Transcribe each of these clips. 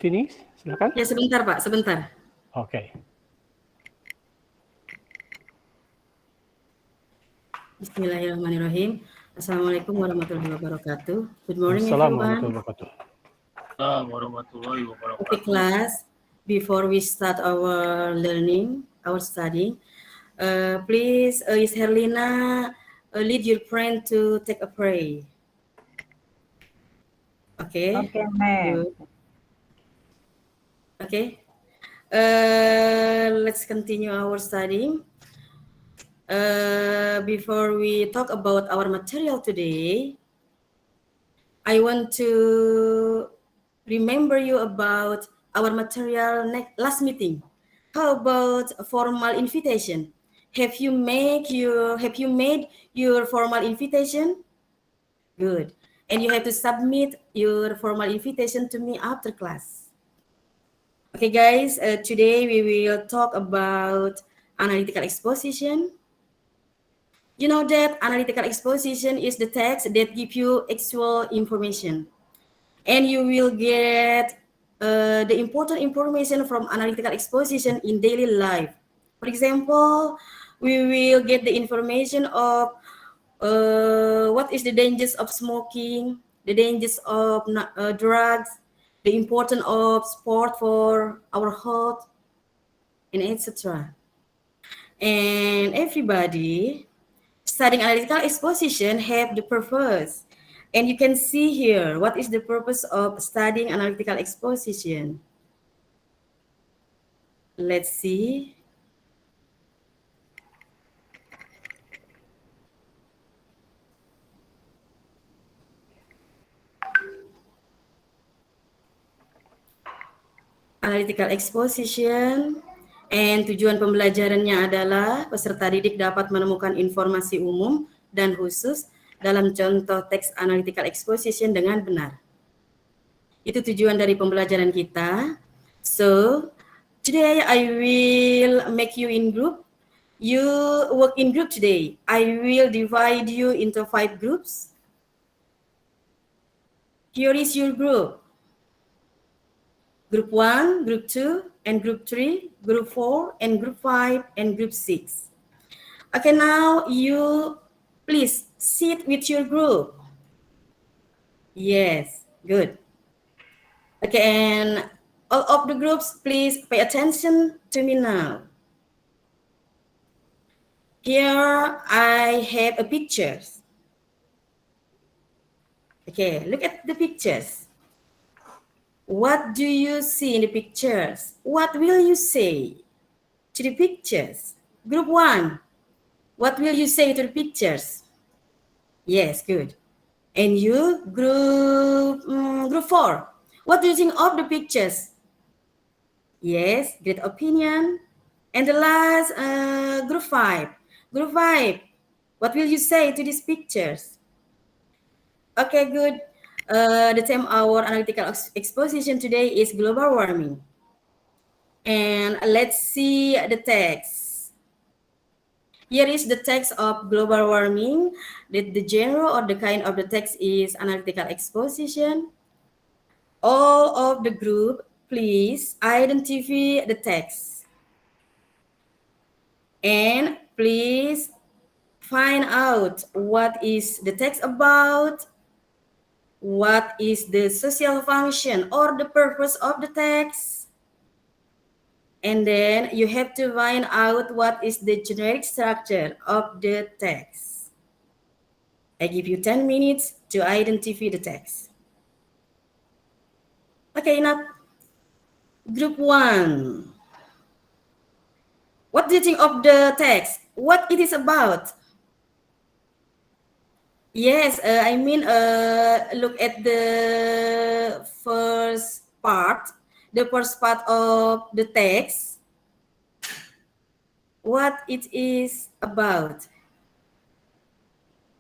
Finish, silakan. Ya sebentar Pak, sebentar. Oke. Bismillahirrahmanirrahim. Assalamualaikum warahmatullahi wabarakatuh. Good morning Assalamualaikum everyone. warahmatullahi wabarakatuh. Warahmatullahi Okay wabarakatuh. class, before we start our learning, our studying, please is Herlina lead your friend to take a pray. Okay. Okay, ma'am. Good. Okay. Let's continue our studying. Before we talk about our material today, I want to remember you about our material last meeting. How about a formal invitation? Have you made your formal invitation? Good. And you have to submit your formal invitation to me after class. Okay, guys. Today we will talk about analytical exposition. You know that analytical exposition is the text that give you actual information. And you will get the important information from analytical exposition in daily life. For example, we will get the information of what is the dangers of smoking, the dangers of drugs, the importance of sport for our health, and etc. And everybody studying analytical exposition have the purpose. And you can see here, what is the purpose of studying analytical exposition? Let's see. Analytical exposition, and tujuan pembelajarannya adalah peserta didik dapat menemukan informasi umum dan khusus dalam contoh teks analytical exposition dengan benar. Itu tujuan dari pembelajaran kita. So, today I will make you in group. You work in group today. I will divide you into 5 groups. Here is your group. Group 1, Group 2, and Group 3, Group 4, and Group 5, and Group 6. Okay, now you please sit with your group. Yes, good. Okay, and all of the groups, please pay attention to me now. Here I have a pictures. Okay, look at the pictures. What do you see in the pictures? What will you say to the pictures? Group 1, what will you say to the pictures? Yes, good. And you, group 4, what do you think of the pictures? Yes, great opinion. And the last, group 5. Group 5, what will you say to these pictures? Okay, good. The theme of our analytical exposition today is global warming. And let's see the text. Here is the text of global warming. The genre or the kind of the text is analytical exposition. All of the group, please identify the text. And please find out what is the text about, what is the social function or the purpose of the text. And then you have to find out what is the generic structure of the text. I give you 10 minutes to identify the text. Okay, now group 1. What do you think of the text? What it is about? Yes, look at the first part. The first part of the text, what it is about.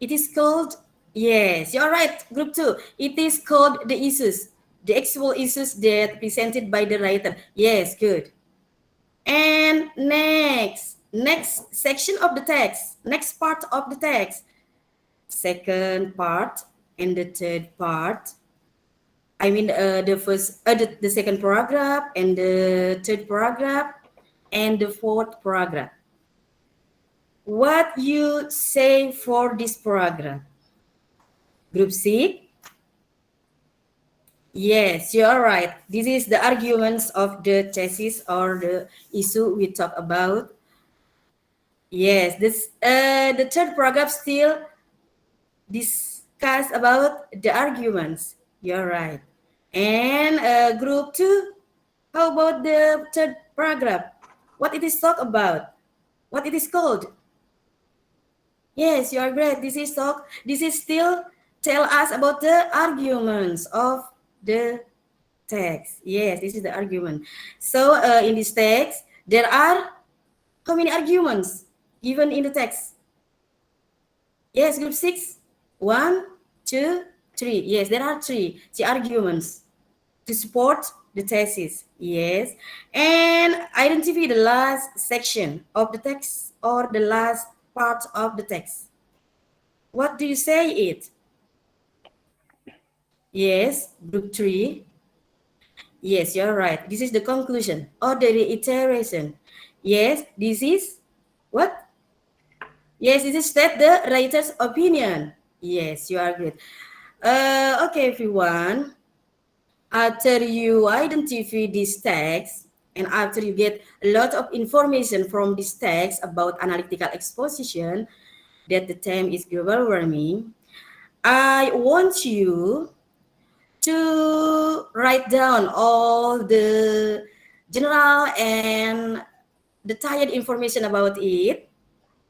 It is called, yes, you're right, group 2. It is called the issues, the actual issues that presented by the writer. Yes, good. And next section of the text, next part of the text, second part and the third part. I mean, the second paragraph and the third paragraph and the fourth paragraph. What you say for this paragraph? Group C? Yes, you're right. This is the arguments of the thesis or the issue we talk about. Yes, the third paragraph still discuss about the arguments. You're right. And group two, how about the third paragraph? What it is talk about? What it is called? Yes, you are great. This is talk. This is still tell us about the arguments of the text. Yes, this is the argument. So in this text, there are how many arguments given in the text? Yes, group six. One, two, three. Yes, there are three arguments to support the thesis. Yes, and identify the last section of the text or the last part of the text. What do you say it? Yes, group three. Yes, you're right. This is the conclusion or the reiteration. Yes, this is what? Yes, this is state the writer's opinion. Yes, you are great. Okay, everyone. After you identify this text and after you get a lot of information from this text about analytical exposition, that the term is global warming, I want you to write down all the general and detailed information about it,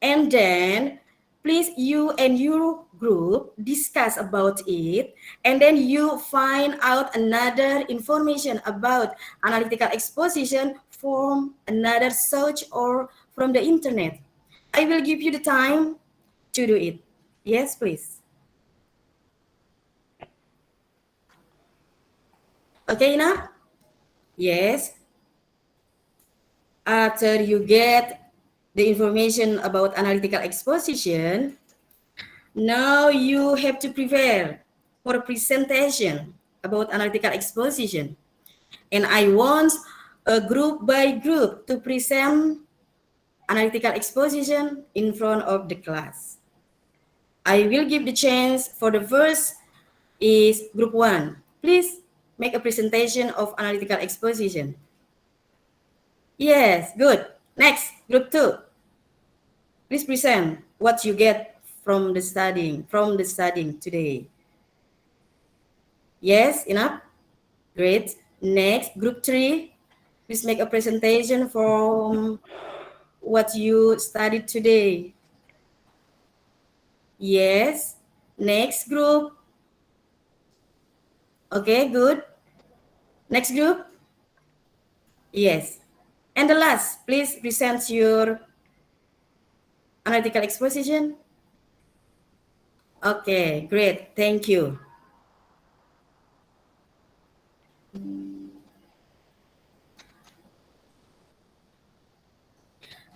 and then please you and your group discuss about it, and then you find out another information about analytical exposition from another search or from the internet. I will give you the time to do it. Yes, please. Okay, enough? Yes. After you get the information about analytical exposition, now you have to prepare for a presentation about analytical exposition. And I want a group by group to present analytical exposition in front of the class. I will give the chance for the first is group one. Please make a presentation of analytical exposition. Yes, good. Next, group two. Please present what you get from the studying today. Yes, enough? Great. Next, group three. Please make a presentation from what you studied today. Yes. Next group. Okay, good. Next group. Yes. And the last, please present your analytical exposition. Okay, great. Thank you.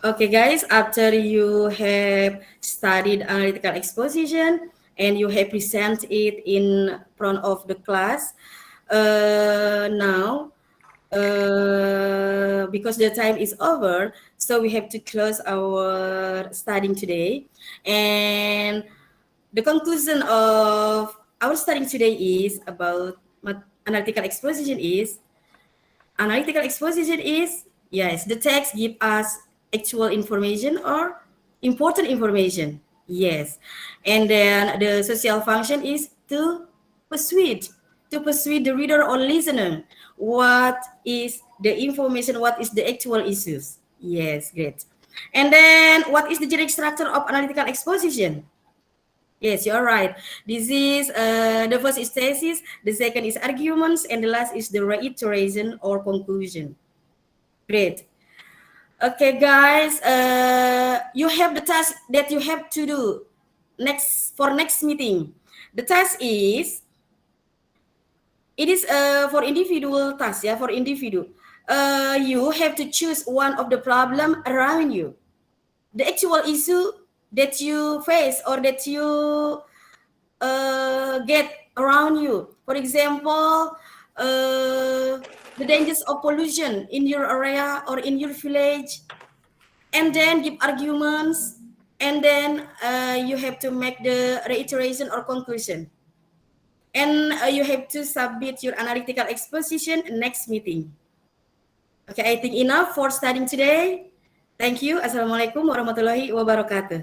Okay, guys, after you have studied analytical exposition and you have presented it in front of the class, now, because the time is over, so we have to close our studying today. And the conclusion of our studying today is about analytical exposition is yes, the text give us actual information or important information. Yes. And then the social function is to persuade the reader or listener what is the information, what is the actual issues. Yes, great. And then what is the generic structure of analytical exposition? Yes, you're right. This is the first is thesis, the second is arguments, and the last is the reiteration or conclusion. Great. Okay, guys, you have the task that you have to do next meeting. The task is it is for individual task, yeah, for individual. You have to choose one of the problem around you, the actual issue that you face or that you get around you. For example, the dangers of pollution in your area or in your village, and then give arguments, and then you have to make the reiteration or conclusion, and you have to submit your analytical exposition next meeting. Okay, I think enough for studying today. Thank you. Assalamualaikum warahmatullahi wabarakatuh.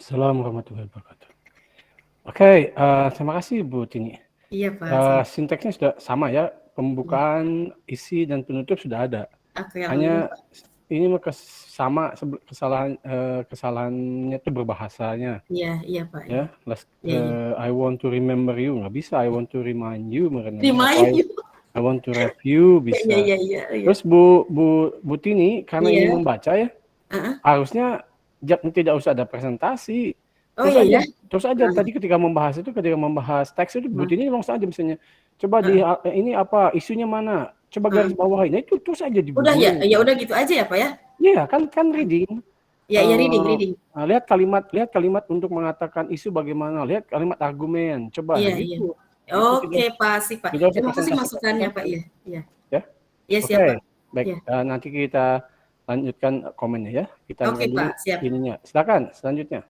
Assalamualaikum warahmatullahi wabarakatuh. Oke, terima kasih Bu Tini. Iya Pak. Sinteksnya sudah sama ya, pembukaan, isi dan penutup sudah ada. Oke, Hanya ini sama kesalahannya itu berbahasanya. Iya Pak. Ya, I want to remember you nggak bisa, I want to remind you. Remind you. I want to review bisa. Iya. Terus Bu Tini karena ini membaca ya, harusnya tidak usah ada presentasi. Terus aja tadi ketika membahas teks itu Bu Tini langsung aja misalnya coba ini apa isunya mana, coba garis bawahi. Nah itu terus aja di udah ya udah gitu aja ya Pak ya. Iya kan reading. Iya reading. Lihat kalimat untuk mengatakan isu bagaimana, lihat kalimat argumen, coba gitu. Oke Pak, sih Pak. Terima kasih masukannya Pak ya. Ya. Iya siap Pak. Baik, nanti kita lanjutkan komennya ya. Kita Oke Pak, siap. Ininya. Silakan selanjutnya.